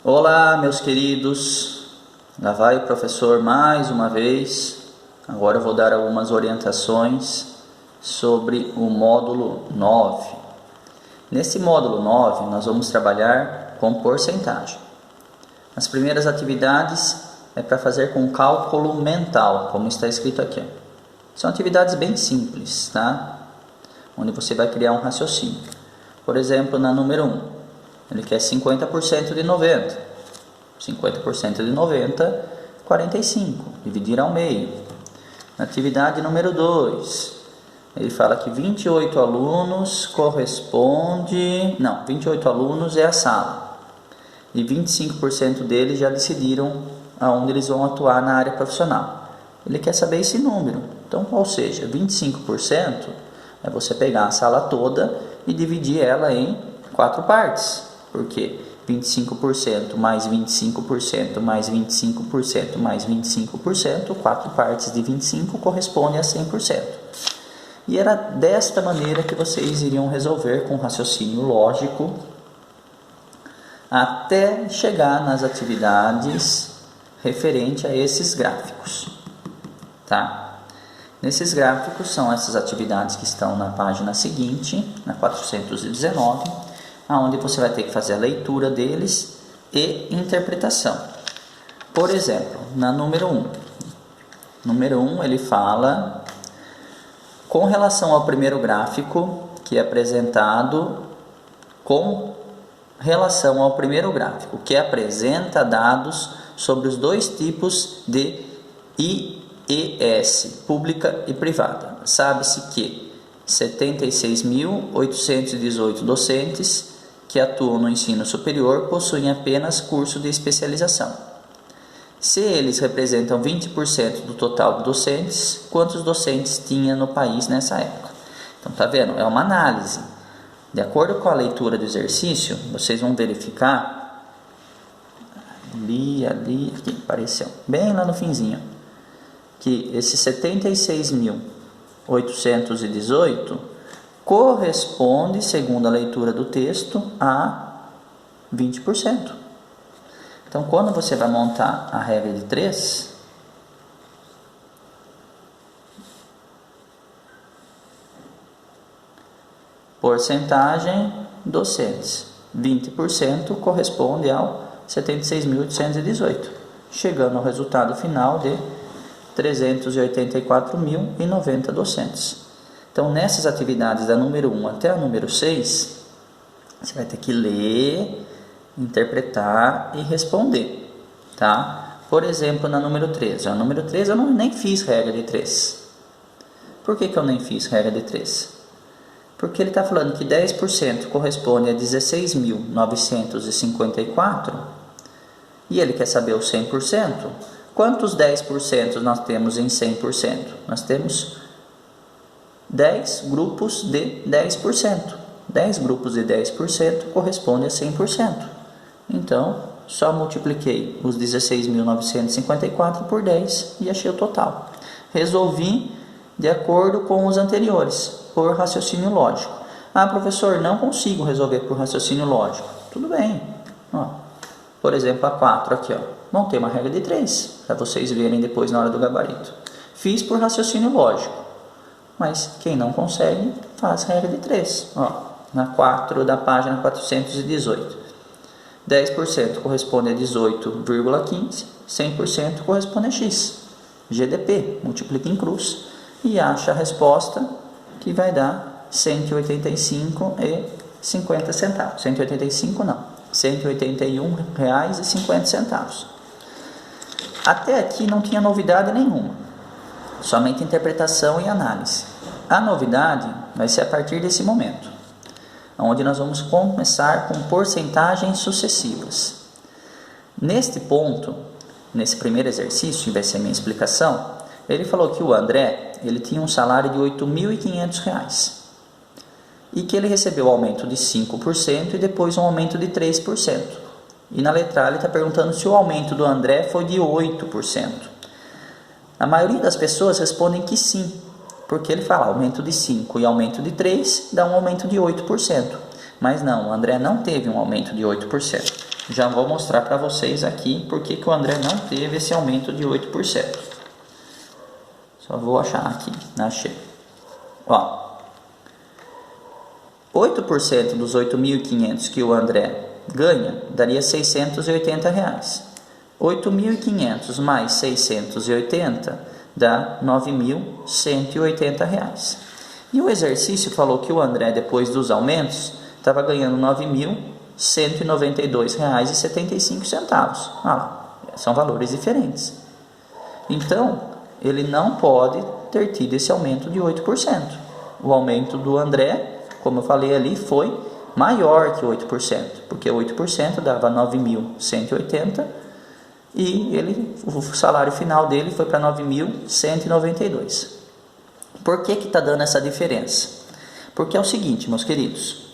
Olá, meus queridos, lá vai o professor mais uma vez. Agora eu vou dar algumas orientações sobre o módulo 9. Nesse módulo 9, nós vamos trabalhar com porcentagem. As primeiras atividades é para fazer com cálculo mental, como está escrito aqui. São atividades bem simples, tá? Onde você vai criar um raciocínio. Por exemplo, na número 1, ele quer 50% de 90. 50% de 90, 45. Dividir ao meio. Na atividade número 2, ele fala que 28 alunos corresponde... Não, 28 alunos é a sala. E 25% deles já decidiram aonde eles vão atuar na área profissional. Ele quer saber esse número. Então, ou seja, 25% é você pegar a sala toda e dividir ela em 4 partes. Por quê? 25% mais 25% mais 25% mais 25%, 4 partes de 25 corresponde a 100%. E era desta maneira que vocês iriam resolver com raciocínio lógico até chegar nas atividades referente a esses gráficos, tá? Nesses gráficos são essas atividades que estão na página seguinte, na 419, onde você vai ter que fazer a leitura deles e interpretação. Por exemplo, na número 1. Número 1 ele fala com relação ao primeiro gráfico, que é apresentado com relação ao primeiro gráfico, que apresenta dados sobre os dois tipos de IES, pública e privada. Sabe-se que 76.818 docentes que atuam no ensino superior possuem apenas curso de especialização. Se eles representam 20% do total de docentes, quantos docentes tinha no país nessa época? Então, tá vendo? É uma análise. De acordo com a leitura do exercício, vocês vão verificar, aqui apareceu, bem lá no finzinho, que esse 76.818 corresponde, segundo a leitura do texto, a 20%. Então, quando você vai montar a regra de 3, porcentagem docentes, 20% corresponde ao 76.818, chegando ao resultado final de 384.090 docentes. Então, nessas atividades da número 1 até a número 6, você vai ter que ler, interpretar e responder, tá? Por exemplo, na número 13. A número 13 eu nem fiz regra de 3. Por que eu nem fiz regra de 3? Porque ele está falando que 10% corresponde a 16.954 e ele quer saber o 100%. Quantos 10% nós temos em 100%? Nós temos 10 grupos de 10%. 10 grupos de 10% corresponde a 100%. Então, só multipliquei os 16.954 por 10 e achei o total. Resolvi de acordo com os anteriores, por raciocínio lógico. Ah, professor, não consigo resolver por raciocínio lógico. Tudo bem. Ó, por exemplo, a 4 aqui. Vamos ter uma regra de 3, para vocês verem depois na hora do gabarito. Fiz por raciocínio lógico. Mas quem não consegue, faz regra de 3. Ó, na 4 da página 418. 10% corresponde a 18,15. 100% corresponde a X. GDP, multiplica em cruz e acha a resposta que vai dar R$ 185,50. 185 não, R$ 181,50. Até aqui não tinha novidade nenhuma, somente interpretação e análise. A novidade vai ser a partir desse momento, onde nós vamos começar com porcentagens sucessivas. Neste ponto, nesse primeiro exercício, que vai ser a minha explicação, ele falou que o André ele tinha um salário de R$ 8.500 e que ele recebeu um aumento de 5% e depois um aumento de 3%. E na letra A ele está perguntando se o aumento do André foi de 8%. A maioria das pessoas respondem que sim, porque ele fala aumento de 5 e aumento de 3 dá um aumento de 8%. Mas não, o André não teve um aumento de 8%. Já vou mostrar para vocês aqui porque que o André não teve esse aumento de 8%. Só vou achar aqui, achei. Ó, 8% dos 8.500 que o André ganha daria R$680. 8.500 mais 680 dá R$9.180. E o exercício falou que o André, depois dos aumentos, estava ganhando R$9.192,75. Ah lá, são valores diferentes. Então, ele não pode ter tido esse aumento de 8%. O aumento do André, como eu falei ali, foi maior que 8%, porque 8% dava 9.180 e o salário final dele foi para 9.192. Por que está dando essa diferença? Porque é o seguinte, meus queridos,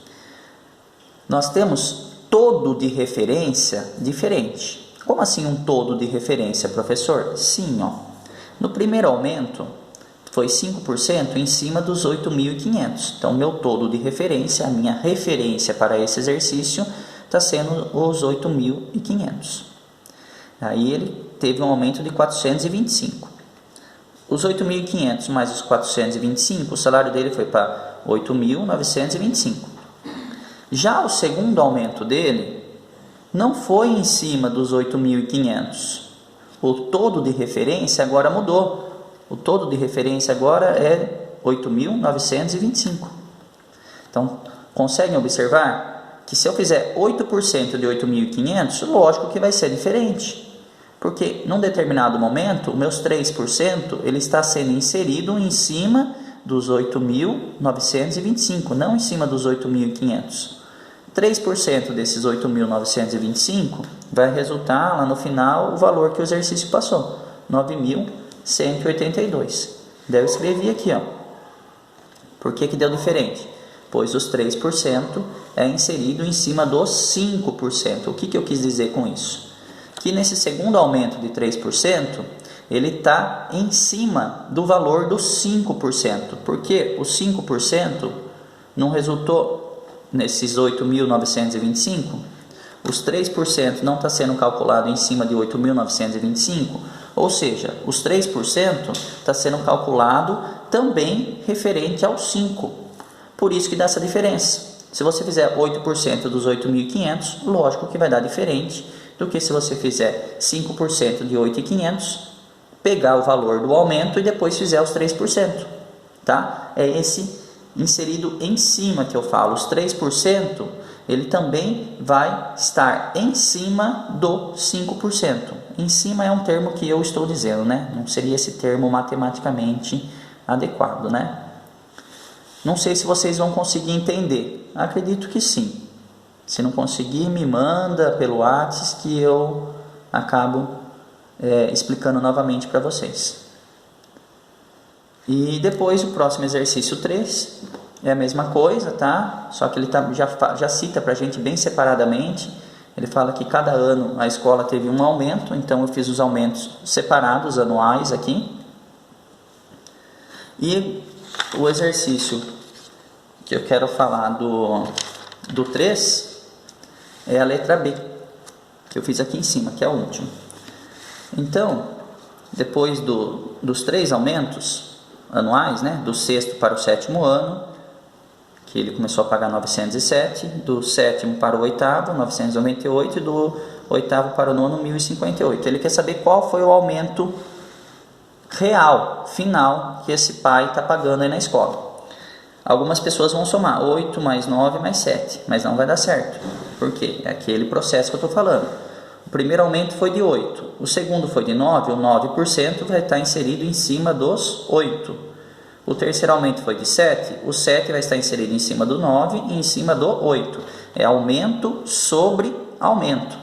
nós temos todo de referência diferente. Como assim um todo de referência, professor? Sim, ó. No primeiro aumento foi 5% em cima dos 8.500. Então, meu todo de referência, a minha referência para esse exercício está sendo os 8.500. Aí ele teve um aumento de 425. Os 8.500 mais os 425, o salário dele foi para 8.925. Já o segundo aumento dele não foi em cima dos 8.500. O todo de referência agora mudou. O todo de referência agora é 8.925. Então, conseguem observar que se eu fizer 8% de 8.500, lógico que vai ser diferente. Porque, num determinado momento, os meus 3% ele está sendo inserido em cima dos 8.925, não em cima dos 8.500. 3% desses 8.925 vai resultar lá no final o valor que o exercício passou, 9.182. Daí eu escrevi aqui, ó. Por que deu diferente? Pois os 3% é inserido em cima dos 5%. O que eu quis dizer com isso? Que nesse segundo aumento de 3%, ele está em cima do valor dos 5%. Porque os 5% não resultou nesses 8.925? Os 3% não está sendo calculado em cima de 8.925? Ou seja, os 3% está sendo calculado também referente aos 5%. Por isso que dá essa diferença. Se você fizer 8% dos 8.500, lógico que vai dar diferente do que se você fizer 5% de 8.500, pegar o valor do aumento e depois fizer os 3%. Tá? É esse inserido em cima que eu falo. Os 3%, ele também vai estar em cima do 5%. Em cima é um termo que eu estou dizendo, né? Não seria esse termo matematicamente adequado, né? Não sei se vocês vão conseguir entender. Acredito que sim. Se não conseguir, me manda pelo WhatsApp que eu acabo explicando novamente para vocês. E depois o próximo exercício 3 é a mesma coisa, tá? Só que ele já cita para a gente bem separadamente. Ele fala que cada ano a escola teve um aumento, então eu fiz os aumentos separados, anuais aqui. E o exercício que eu quero falar do 3 é a letra B, que eu fiz aqui em cima, que é o último. Então, depois dos 3 aumentos anuais, né, do 6º para o 7º ano, que ele começou a pagar 907, do 7º para o 8º, 998, e do 8º para o 9º, 1.058. Ele quer saber qual foi o aumento real, final, que esse pai está pagando aí na escola. Algumas pessoas vão somar 8 mais 9 mais 7, mas não vai dar certo. Por quê? É aquele processo que eu estou falando. O primeiro aumento foi de 8, o segundo foi de 9, o 9% vai estar inserido em cima dos 8. O terceiro aumento foi de 7, o 7 vai estar inserido em cima do 9 e em cima do 8. É aumento sobre aumento.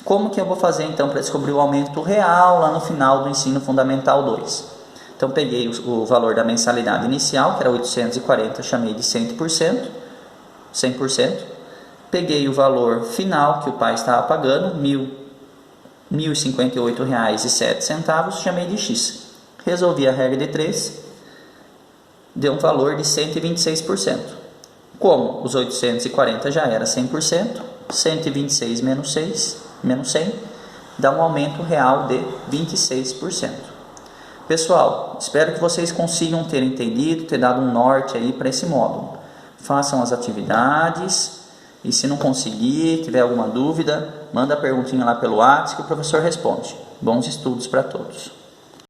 Como que eu vou fazer então para descobrir o aumento real lá no final do ensino fundamental 2? Então peguei o valor da mensalidade inicial, que era 840, chamei de 100%. Peguei o valor final que o pai estava pagando, R$ 1.058,07, chamei de X. Resolvi a regra de 3, deu um valor de 126%. Como os 840 já era 100%, 126 menos 100, dá um aumento real de 26%. Pessoal, espero que vocês consigam ter entendido, ter dado um norte aí para esse módulo. Façam as atividades e se não conseguir, tiver alguma dúvida, manda a perguntinha lá pelo WhatsApp que o professor responde. Bons estudos para todos.